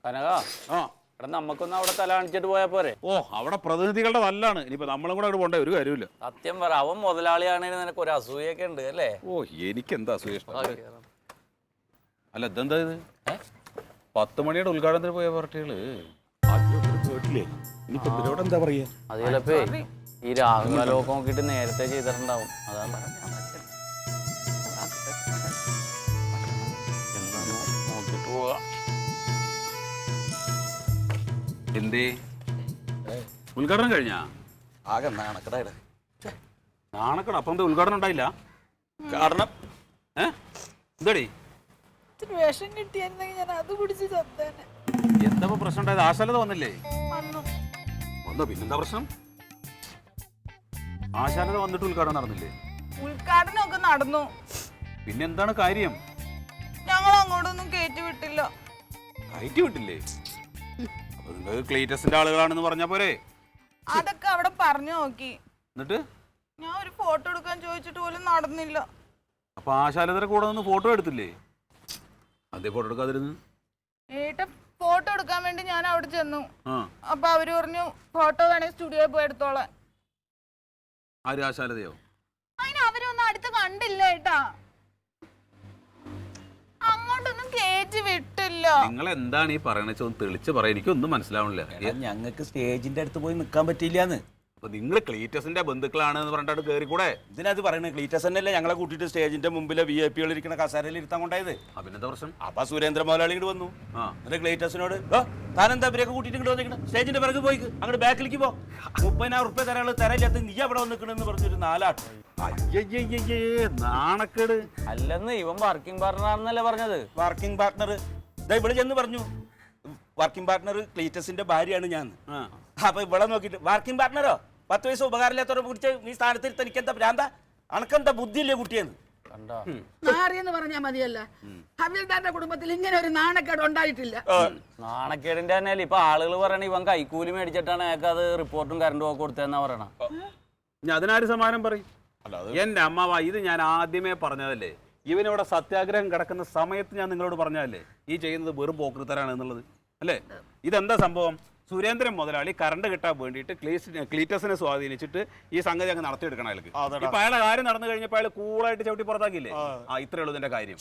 കനക എടാ നമുക്കൊന്ന് അവിടെ തല കാണിച്ചിട്ട് പോയാ പോരെ? ഓ അവിടെ പ്രതിനിധികളുടെ നല്ലാണ്. ഇനിയിപ്പോ നമ്മളും കൂടെ അവിടെ പോണ്ടേ ഒരു കാര്യമില്ല. സത്യം പറ, അവൻ മുതലാളിയാണെങ്കിൽ നിനക്ക് ഒരു അസൂയൊക്കെ ഉണ്ട് അല്ലേ? ഓ എനിക്കെന്താ അസൂയ. അല്ല ഇതെന്താ ഇത്? 10 മണിയുടെ ഉദ്ഘാടനത്തിന് പോയ പാർട്ടികള് കേട്ടില്ലേ? ഇനിയിപ്പോ ഇവരോട് എന്താ പറയാ? അത് ചിലപ്പോ ഈ രാഹുകാലമൊക്കെ നോക്കിയിട്ട് നേരത്തെ ചെയ്തിട്ടുണ്ടാവും. അതാണ് നോക്കിട്ട് പോവാ. എന്തേ ഉദ്ഘാടനം കഴിഞ്ഞാ? ആകെ നാണക്കടായിട. നാണക്കട. അപ്പൊ എന്താ ഉദ്ഘാടനം ഉണ്ടായില്ല? കാരണം എന്താടി വേഷം കിട്ടിയായിരുന്നെങ്കിൽ ഞാൻ അത് കുടിച്ച് ചത്തേനെ. എന്താ പ്രശ്നം ഉണ്ടായത്? ആശാലത വന്നില്ലേ? വന്നോ? പിന്നെന്താ പ്രശ്നം? ആശാലത വന്നിട്ട് ഉദ്ഘാടനം നടന്നില്ലേ? ഉദ്ഘാടനം ഒക്കെ നടന്നു. പിന്നെന്താണ് കാര്യം? ഞങ്ങൾ അങ്ങോട്ടൊന്നും കയറ്റി വിട്ടില്ല. കയറ്റി വിട്ടില്ലേ? അപ്പൊ നിങ്ങൾ ക്ലീറ്റസിന്റെ ആളുകളാണെന്ന് പറഞ്ഞ പോരെ? അതൊക്കെ അവിടെ പറഞ്ഞു നോക്കി. എന്നിട്ട് ഞാൻ ഒരു ഫോട്ടോ എടുക്കാൻ ചോദിച്ചിട്ട് പോലും നടന്നില്ല. അപ്പൊ ആശാലതയുടെ കൂടെ നിന്ന് ഫോട്ടോ എടുത്തില്ലേ? അതേ ഫോട്ടോ എടുക്കാതിരുന്നു. ഏട്ട ഫോട്ടോ എടുക്കാൻ വേണ്ടി ഞാൻ അവിടെ ചെന്നു. അപ്പൊ അവര് പറഞ്ഞു ഫോട്ടോ വേണമെങ്കിൽ സ്റ്റുഡിയോയിൽ പോയി എടുത്തോളാൻ. ആര്? ആശാലതയോ? അതിന് അവരൊന്നും അടുത്ത് കണ്ടില്ല ഏട്ടാ. അങ്ങോട്ടൊന്നും കേറ്റി വിട്ടില്ല. നിങ്ങൾ എന്താണ് ഈ പറയണെന്ന് ഒന്ന് തെളിച്ച് പറയാൻ എനിക്കൊന്നും മനസ്സിലാവണില്ല. ഞങ്ങൾക്ക് സ്റ്റേജിന്റെ അടുത്ത് പോയി നിൽക്കാൻ പറ്റിയില്ലാന്ന്. അപ്പൊ നിങ്ങൾ ക്ലീറ്റസിന്റെ ബന്ധുക്കളാണെന്ന് പറഞ്ഞിട്ട് കയറി കൂടെ? ഇതിനത് പറയണത് ക്ലീറ്റസ് തന്നെയല്ലേ ഞങ്ങളെ കൂട്ടിയിട്ട് സ്റ്റേജിന്റെ മുമ്പിലെ VIP ഇരിക്കുന്ന കസാരയിൽ ഇരുത്താൻ കൊണ്ടായത്. അഭിനന്ദ പ്രശ്നം. അപ്പൊ സുരേന്ദ്ര മുതലാളി ഇങ്ങോട്ട് വന്നു. എന്നിട്ട് ക്ലീറ്റസിനോട് താനെന്താ ഇവരൊക്കെ കൂട്ടിയിട്ട് ഇങ്ങോട്ട് വന്നിക്കണം, സ്റ്റേജിന്റെ പിറകു പോയി അങ്ങോട്ട് ബാക്കിലേക്ക് പോ, 30,000 റുപ്യ തരാള് തരാനില്ലാത്ത നീ അവിടെ വന്നിക്കണെന്ന് പറഞ്ഞൊരു 4 ആട്ടം. അയ്യയ്യേ നാണക്കേട്. അല്ലെന്ന് ഇവൻ വർക്കിംഗ് പാർട്ണറാണെന്നല്ലേ പറഞ്ഞത്? വർക്കിംഗ് പാർട്ണർ ഇവിടെ ചെന്ന് പറഞ്ഞു വർക്കിംഗ് പാർട്ണർ ക്ലീറ്റസിന്റെ ഭാര്യയാണ് ഞാൻ. അപ്പൊ ഇവിടെ നോക്കിട്ട് വർക്കിംഗ് പാർട്ണറോ 10 വയസ്സ് ഉപകാരമില്ലാത്തവരെ കുറിച്ച് നീ സ്ഥാനത്തിൽ തനിക്കെന്താ ഭ്രാന്ത, അണക്കെന്താ ബുദ്ധിയില്ലേ കുട്ടിയെന്ന്? നാറിയെന്ന് പറഞ്ഞാൽ മതിയല്ല. ഹവീൽദാറിന്റെ കുടുംബത്തിൽ ഇങ്ങനെ ഒരു നാണക്കേട് ഉണ്ടായിട്ടില്ല. നാണക്കേടിന്റെ തന്നെ ഇപ്പൊ ആളുകൾ പറയണ ഇവൻ കൈക്കൂലി മേടിച്ചിട്ടാണ് അയാൾക്ക് അത് റിപ്പോർട്ടും കറണ്ടും ഒക്കെ കൊടുത്തതെന്നാ പറയണ. അതിനാര് സമാനം പറയും? എന്റെ അമ്മാവ, ഇത് ഞാൻ ആദ്യമേ പറഞ്ഞതല്ലേ. ഇവനിവിടെ സത്യാഗ്രഹം കിടക്കുന്ന സമയത്ത് ഞാൻ നിങ്ങളോട് പറഞ്ഞതല്ലേ ഈ ചെയ്യുന്നത് വെറും പോക്കൃത്തരാണ് എന്നുള്ളത് അല്ലേ? ഇതെന്താ സംഭവം? സുരേന്ദ്രൻ മുതലാളി കറണ്ട് കിട്ടാൻ വേണ്ടിയിട്ട് ക്ലീറ്റസിനെ സ്വാധീനിച്ചിട്ട് ഈ സംഗതി അങ്ങ് നടത്തിയെടുക്കണം അയാൾക്ക്. ഇപ്പൊ അയാളെ കാര്യം നടന്നു കഴിഞ്ഞപ്പോൾ അയാൾ കൂളായിട്ട് ചവിട്ടി പുറത്താക്കിയില്ലേ? ഇത്രേ ഉള്ളൂ ഇതിന്റെ കാര്യം.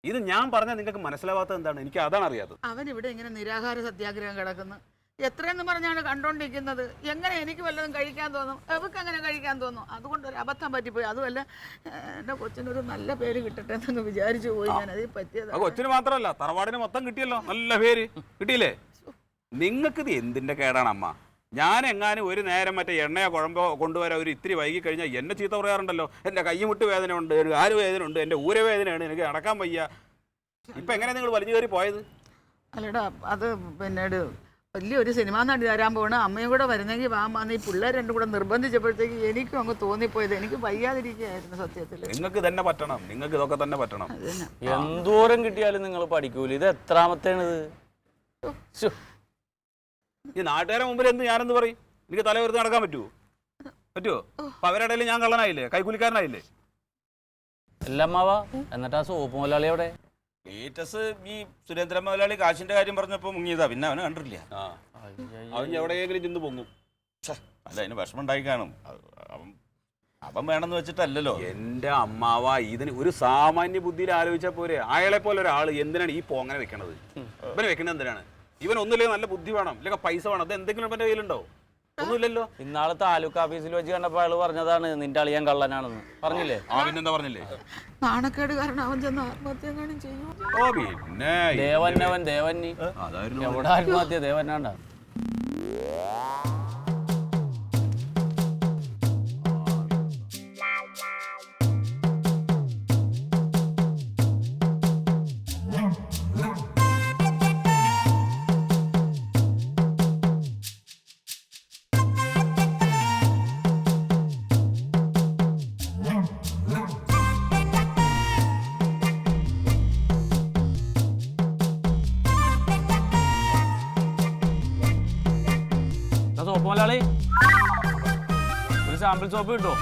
ഇത് ഞാൻ പറഞ്ഞാൽ നിങ്ങൾക്ക് മനസ്സിലാവാത്തത് എന്താണ്? എനിക്ക് അതാണ് അറിയാത്തത്. അവൻ ഇവിടെ ഇങ്ങനെ നിരാഹാര സത്യാഗ്രഹം കിടക്കുന്നു. എത്രയെന്ന് പറഞ്ഞാണ് കണ്ടോണ്ടിരിക്കുന്നത്. എങ്ങനെ എനിക്ക് വല്ലതും കഴിക്കാൻ തോന്നും, അവർക്ക് അങ്ങനെ കഴിക്കാൻ തോന്നും. അതുകൊണ്ട് ഒരു അബദ്ധം പറ്റിപ്പോയി. അതുമല്ല എൻ്റെ കൊച്ചിനൊരു നല്ല പേര് കിട്ടട്ടെ എന്നങ്ങ് വിചാരിച്ചു പോയി. ഞാൻ അതിൽ പറ്റിയത് കൊച്ചിന് മാത്രമല്ല തറവാടിന് മൊത്തം കിട്ടിയല്ലോ നല്ല പേര്. കിട്ടിയില്ലേ? നിങ്ങൾക്കിത് എന്തിന്റെ കേടാണ് അമ്മ? ഞാൻ എങ്ങാനും ഒരു നേരം മറ്റേ എണ്ണയോ കുഴമ്പോ കൊണ്ടുവരാൻ ഒരു ഇത്തിരി വൈകി കഴിഞ്ഞാൽ എന്നെ ചീത്ത പറയാറുണ്ടല്ലോ. എൻ്റെ കൈമുട്ട് വേദന ഉണ്ട്, എനിക്ക് കാല് വേദന ഉണ്ട്, എൻ്റെ ഊരവേദനയാണ്, എനിക്ക് നടക്കാൻ വയ്യ. ഇപ്പം എങ്ങനെ നിങ്ങൾ വലിഞ്ഞു കയറി പോയത്? അല്ലടാ, അത് പിന്നീട് വലിയൊരു സിനിമാ നടി തരാൻ പോകണം, അമ്മയും കൂടെ വരുന്നെങ്കിൽ വാമാന്ന് ഈ പിള്ളേർ രണ്ടും കൂടെ നിർബന്ധിച്ചപ്പോഴത്തേക്ക് എനിക്കും അങ്ങ് തോന്നിപ്പോയത്. എനിക്ക് വയ്യാതിരിക്കുകയായിരുന്നു സത്യത്തിൽ. നിങ്ങൾക്ക് തന്നെ പറ്റണം, നിങ്ങൾക്ക് ഇതൊക്കെ തന്നെ പറ്റണം. എന്തോരം കിട്ടിയാലും നിങ്ങൾ പഠിക്കൂല. ഇത് എത്രാമത്തേണിത്? ഈ നാട്ടുകാരെ മുമ്പിൽ എന്ത് ഞാനെന്ന് പറയും? എനിക്ക് തല വെറുതെ നടക്കാൻ പറ്റുമോ? അപ്പൊ അവരുടെ ഇടയിൽ ഞാൻ കള്ളനായില്ലേ, കൈക്കൂലിക്കാരനായില്ലേ? അല്ലമ്മാവാ, എന്നിട്ട് ആ സോപ്പ് മുതലാളി അവിടെ? ക്ലീറ്റസ് ഈ സുരേന്ദ്രൻ മുതലാളി കാശിന്റെ കാര്യം പറഞ്ഞപ്പോ മുങ്ങിയതാ, പിന്നെ അവന് കണ്ടിട്ടില്ല. അവൻ എവിടെയെങ്കിലും ചെന്ന് പൊങ്ങും. അല്ല, അതിന് വിഷമം ഉണ്ടായി കാണും. അവൻ വേണമെന്ന് വെച്ചിട്ടല്ലോ. എന്റെ അമ്മാവ, ഇതിന് ഒരു സാമാന്യ ബുദ്ധിയിൽ ആലോചിച്ചാൽ പോരെ? അയാളെ പോലെ ഒരാൾ എന്തിനാണ് ഈ പോങ്ങനെ വെക്കണത്? ഇവനെ വെക്കണത് എന്തിനാണ്? ഇവൻ ഒന്നുമില്ലെങ്കിൽ നല്ല ബുദ്ധി വേണം, ഇല്ലെങ്കിൽ പൈസ വേണം. അത് എന്തെങ്കിലും ഇവന്റെ കയ്യിലുണ്ടോ? ഒന്നുമില്ലല്ലോ. ഇന്നാള് താലൂക്ക് ഓഫീസിൽ വെച്ച് കണ്ടപ്പോൾ അയാൾ പറഞ്ഞതാണ് നിന്റെ അളിയൻ കള്ളനാണെന്ന്. പറഞ്ഞില്ലേ? പിന്നെന്താ പറഞ്ഞില്ലേ? നാണക്കേട് കാരണം അവൻ ചെന്ന് ആത്മഹത്യ ചെയ്യും. ഓ പിന്നെ ദേവന്നവൻ ദേവന്നി എവിടെ ആത്മഹത്യ? ദേവന്നാണ്ട. സോപ്പ് മുതലാളി, ഒരു സാമ്പിൾ സോപ്പ് കിട്ടുമോ?